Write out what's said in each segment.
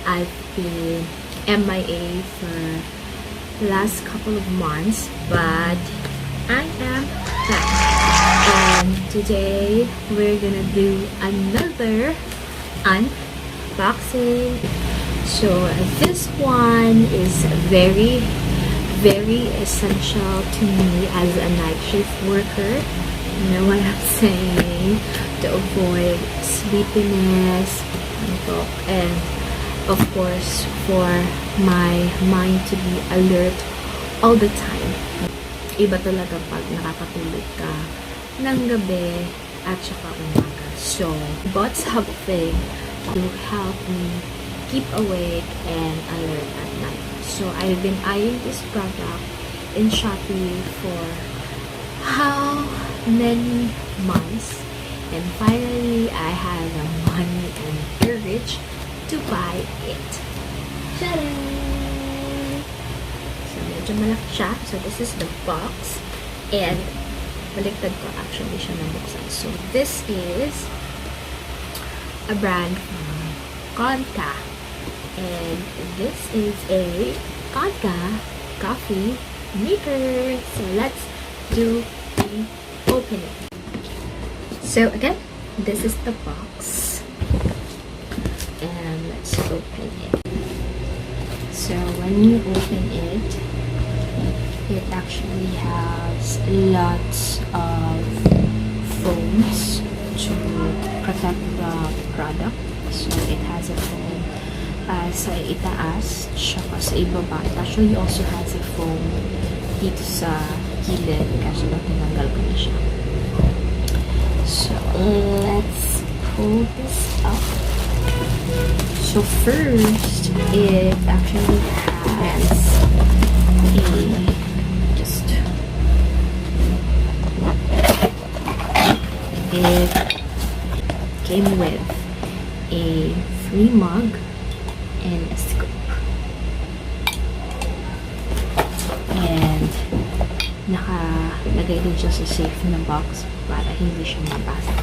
I've been MIA for the last couple of months, but I am back. And today we're gonna do another unboxing. So this one is very essential to me as a night shift worker. You know what I'm saying? To avoid sleepiness, and of course for my mind to be alert all the time. Iba talaga pag nakakatulog ka ng gabi at saka umaga. So, bought something to help me keep awake and alert at night. So, I've been eyeing this product in Shopee for how many months, and finally I had the money and courage to buy it. Ta-da! So, medyo malaki siya. So, this is the box, and baliktad ko actually siya nabuksan. So, this is a brand from Konka, and this is a Konka Coffee Maker. So, let's do the opening. So, again, this is the box, and let's open it. So, when you open it, it actually has lots of foams to protect the product. So, it has a foam sa itaas, tsaka sa ibaba. It actually also has a foam dito sa gilid, kasi tinanggal ko na siya. So, let's pull this up. So, first, it actually has it came with a free mug and a scoop. And nakalagay din siya sa safe na box para hindi siya mabasa.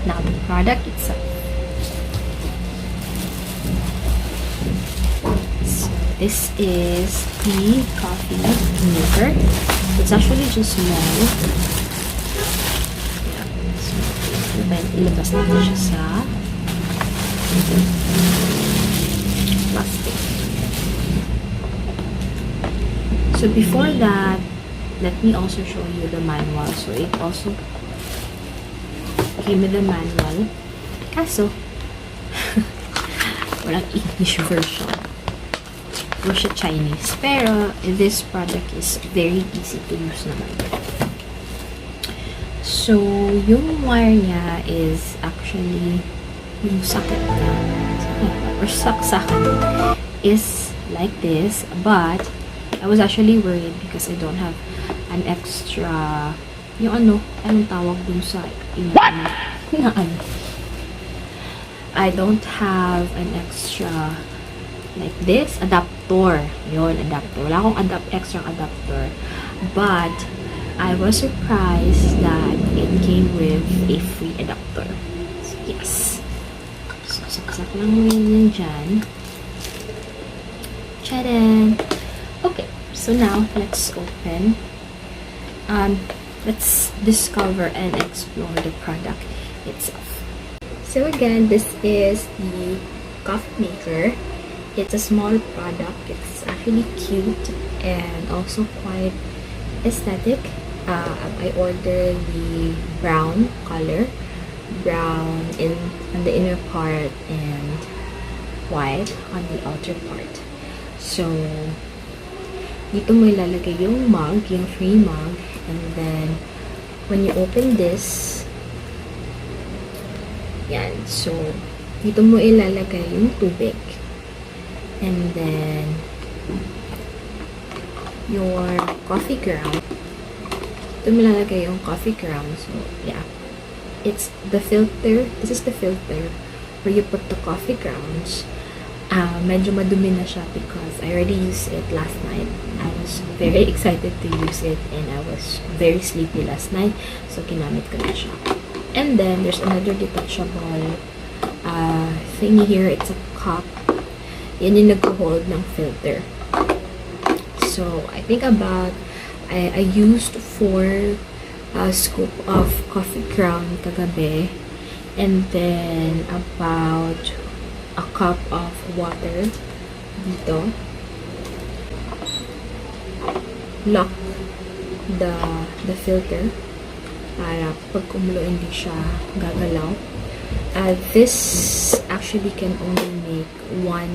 Now, the product itself. So, this is the coffee maker. It's actually just small. Yeah. So, ilabas natin siya sa plastic. So, before that, let me also show you the manual. So, it also came with the manual. Kaso, walang English version. Ito siya Chinese. Pero, this product is very easy to use naman. So, yung wire niya is actually yung socket niya. Or saksakan is like this. But, I was actually worried because I don't have an extra, yung anong tawag dun sa I don't have an extra like this adapter. Yun, adapter. Wala akong extra adapter. But I was surprised that it came with a free adapter. So, yes. So, saksak lang mo yun dyan. Tchadan! Okay. So, now, let's open. Let's discover and explore the product itself. So again, this is the coffee maker. It's a small product. It's actually cute and also quite aesthetic. I ordered the brown color, brown on the inner part and white on the outer part. So, dito mo ilalagay yung mug, yung free mug. And then, when you open this, yan. So, dito mo ilalagay yung tubig. And then, your coffee ground. Dito mo ilalagay yung coffee ground. So, yeah. It's the filter. This is the filter where you put the coffee grounds. Medyo madumi na siya because I already used it last night. I was very excited to use it and I was very sleepy last night. So, kinamit ko na siya. And then, there's another detachable thingy here, it's a cup. Yan yung nag-hold ng filter. So, I think I used 4 scoop of coffee ground kagabi. And then, about a cup of water dito. Lock the filter para pag kumulo hindi siya gagalaw. This actually can only make 1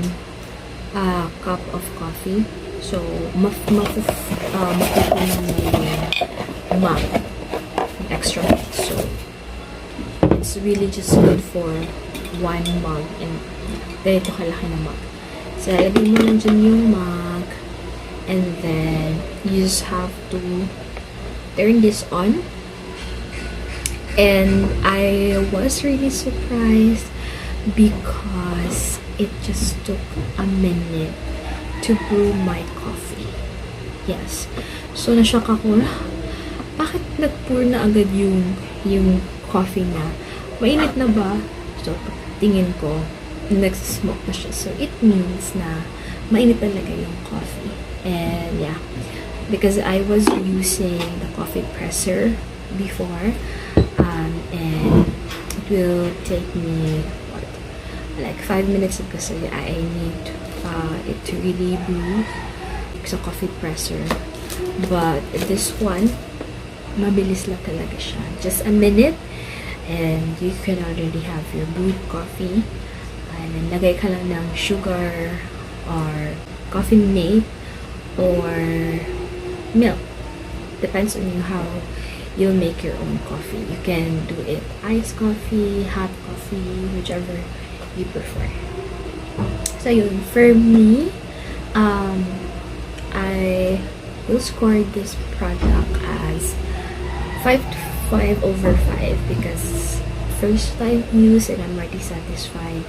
cup of coffee. So, mapupunan na yung mug, extra mug. So, it's really just good for 1 mug and ganito kalaki na mug. So, lagay mo lang dyan yung mug and then you just have to turn this on. And I was really surprised because it just took a minute to brew my coffee. Yes. So, na-shock ako. Bakit nag-pour na agad yung coffee na? Mainit na ba? So, tingin ko, nag-smoke na siya. So, it means na mainit talaga yung coffee. And, yeah. Because I was using the coffee presser before. And it will take me, like 5 minutes because I need it to really brew sa coffee presser. But this one, mabilis lang talaga siya. Just a minute and you can already have your brewed coffee. And then lagay ka lang ng sugar or coffee mate or milk. Depends on you how you'll make your own coffee. You can do it iced coffee, hot coffee, whichever you prefer. So yun, for me, I will score this product as 5/5 because first time use and I'm already satisfied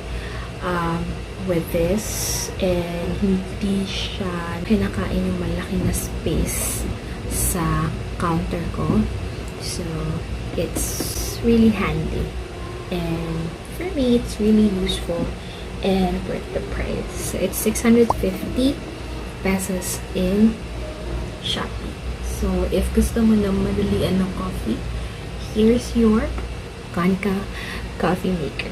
with this, and hindi siya kinakain yung malaki na space sa counter ko. So, it's really handy. And for me, it's really useful and worth the price. So, it's 650 pesos in Shopee. So, if gusto mo ng madalian ng coffee, here's your Konka Coffee Maker.